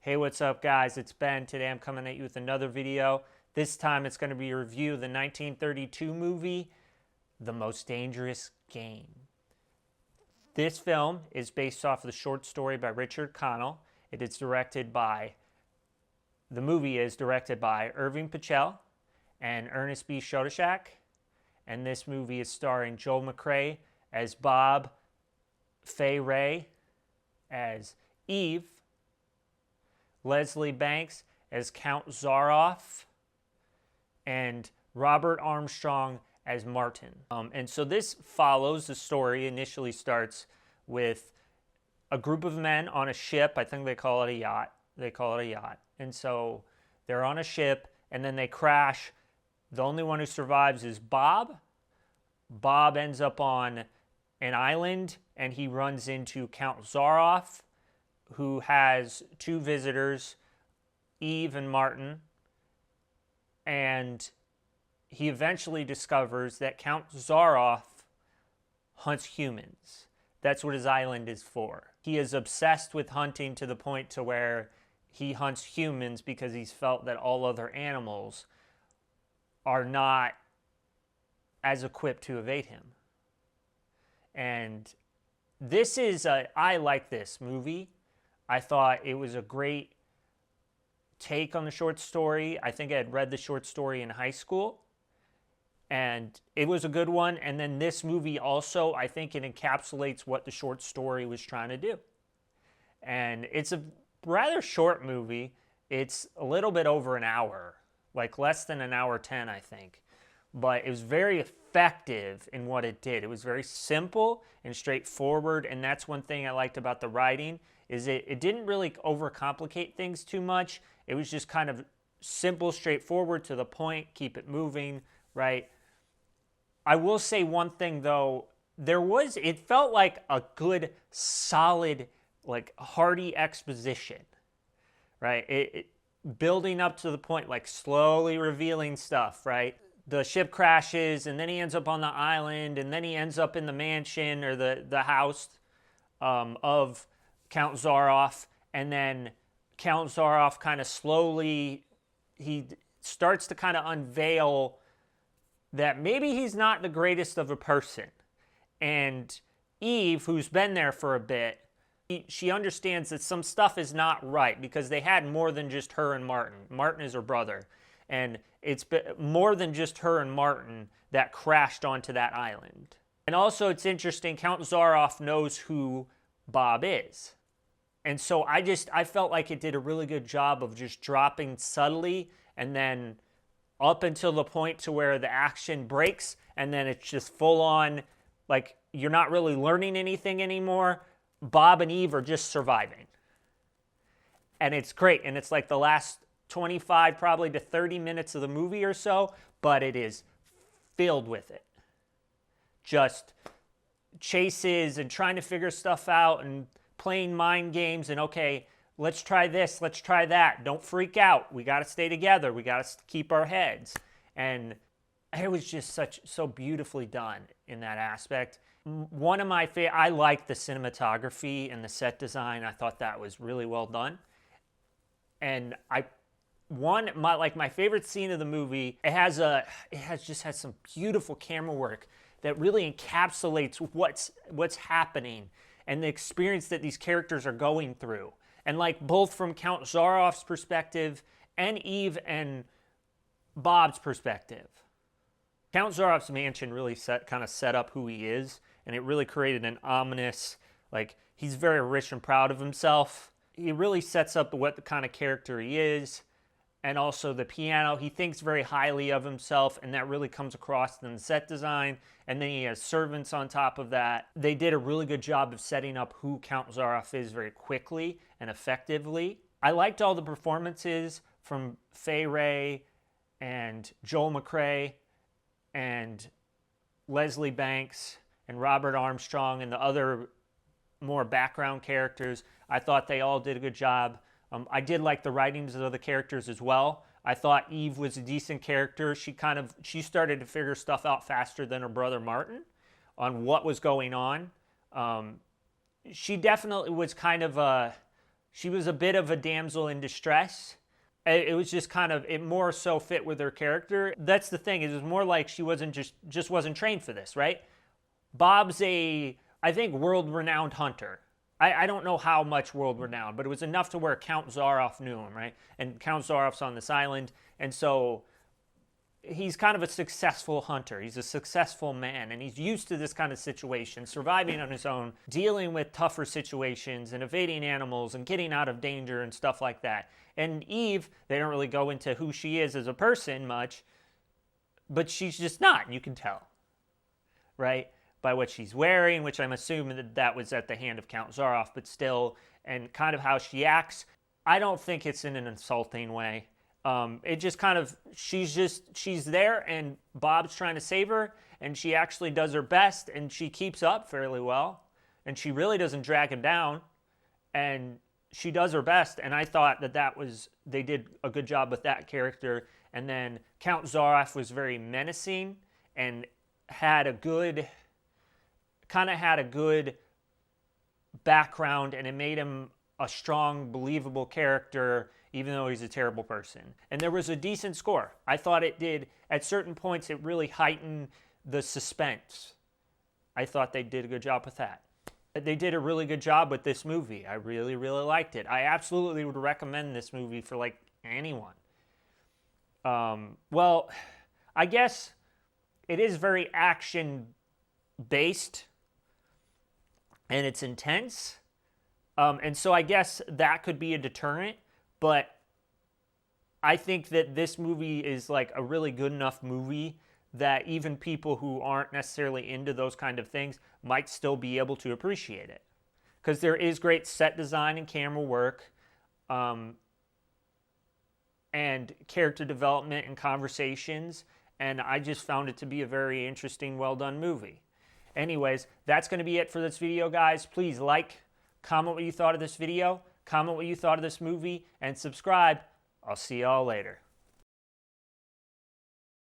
Hey, what's up, guys? It's Ben. Today I'm coming at you with another video. This time it's going to be a review of the 1932 movie, The Most Dangerous Game. This film is based off of the short story by Richard Connell. The movie is directed by Irving Pichel and Ernest B. Schoedsack. And this movie is starring Joel McCrea as Bob, Fay Wray as Eve, Leslie Banks as Count Zaroff, and Robert Armstrong as Martin. And so this follows, the story initially starts with a group of men on a ship. I think they call it a yacht. And so they're on a ship and then they crash. The only one who survives is Bob. Bob ends up on an island and he runs into Count Zaroff, who has two visitors, Eve and Martin, and he eventually discovers that Count Zaroff hunts humans. That's what his island is for. He is obsessed with hunting to the point to where he hunts humans because he's felt that all other animals are not as equipped to evade him. And this is I like this movie. I thought it was a great take on the short story. I think I had read the short story in high school, and it was a good one. And then this movie also, I think it encapsulates what the short story was trying to do. And it's a rather short movie. It's a little bit over an hour, like less than an hour 10, I think. But it was very effective in what it did. It was very simple and straightforward, and that's one thing I liked about the writing, is it didn't really overcomplicate things too much. It was just kind of simple, straightforward, to the point, keep it moving, right? I will say one thing, though. It felt like a good, solid, like hearty exposition, right? Building up to the point, like slowly revealing stuff, right? The ship crashes, and then he ends up on the island, and then he ends up in the mansion or the house of Count Zaroff, and then Count Zaroff kind of slowly, he starts to kind of unveil that maybe he's not the greatest of a person. And Eve, who's been there for a bit, she understands that some stuff is not right, because they had more than just her and Martin. Martin is her brother. And it's more than just her and Martin that crashed onto that island. And also, it's interesting, Count Zaroff knows who Bob is. And so I felt like it did a really good job of just dropping subtly, and then up until the point to where the action breaks, and then it's just full on, like you're not really learning anything anymore. Bob and Eve are just surviving. And it's great. And it's like the last 25 probably to 30 minutes of the movie or so, but it is filled with it. Just chases and trying to figure stuff out and playing mind games and, okay, let's try this, let's try that. Don't freak out. We got to stay together. We got to keep our heads. And it was just so beautifully done in that aspect. One of my favorite, I liked the cinematography and the set design. I thought that was really well done. And my favorite scene of the movie, it has some beautiful camera work that really encapsulates what's happening and the experience that these characters are going through. And like both from Count Zaroff's perspective and Eve and Bob's perspective. Count Zaroff's mansion really kind of set up who he is, and it really created an ominous, like, he's very rich and proud of himself. He really sets up what the kind of character he is. And also the piano, he thinks very highly of himself, and that really comes across in the set design. And then he has servants on top of that. They did a really good job of setting up who Count Zaroff is very quickly and effectively. I liked all the performances from Fay Wray and Joel McCrea and Leslie Banks and Robert Armstrong and the other more background characters. I thought they all did a good job. I did like the writings of the characters as well. I thought Eve was a decent character. She started to figure stuff out faster than her brother Martin on what was going on. She definitely was kind of she was a bit of a damsel in distress. It was just kind of, it more so fit with her character. That's the thing, it was more like she wasn't just wasn't trained for this, right? Bob's I think, world-renowned hunter. I don't know how much world-renowned, but it was enough to where Count Zaroff knew him, right? And Count Zaroff's on this island, and so he's kind of a successful hunter. He's a successful man, and he's used to this kind of situation, surviving on his own, dealing with tougher situations, and evading animals, and getting out of danger, and stuff like that. And Eve, they don't really go into who she is as a person much, but she's just not, you can tell, right? By what she's wearing, which I'm assuming that was at the hand of Count Zaroff, but still, and kind of how she acts. I don't think it's in an insulting way. It just kind of, she's there, and Bob's trying to save her, and she actually does her best, and she keeps up fairly well, and she really doesn't drag him down, and she does her best, and I thought they did a good job with that character. And then Count Zaroff was very menacing and had a good background, and it made him a strong, believable character, even though he's a terrible person. And there was a decent score. I thought it did, at certain points, it really heightened the suspense. I thought they did a good job with that. They did a really good job with this movie. I really, really liked it. I absolutely would recommend this movie for, like, anyone. Well, I guess it is very action-based, and it's intense. And so I guess that could be a deterrent, but I think that this movie is like a really good enough movie that even people who aren't necessarily into those kind of things might still be able to appreciate it. Because there is great set design and camera work, and character development and conversations, and I just found it to be a very interesting, well-done movie. Anyways, that's going to be it for this video, guys. Please like, comment what you thought of this video, comment what you thought of this movie, and subscribe. I'll see y'all later.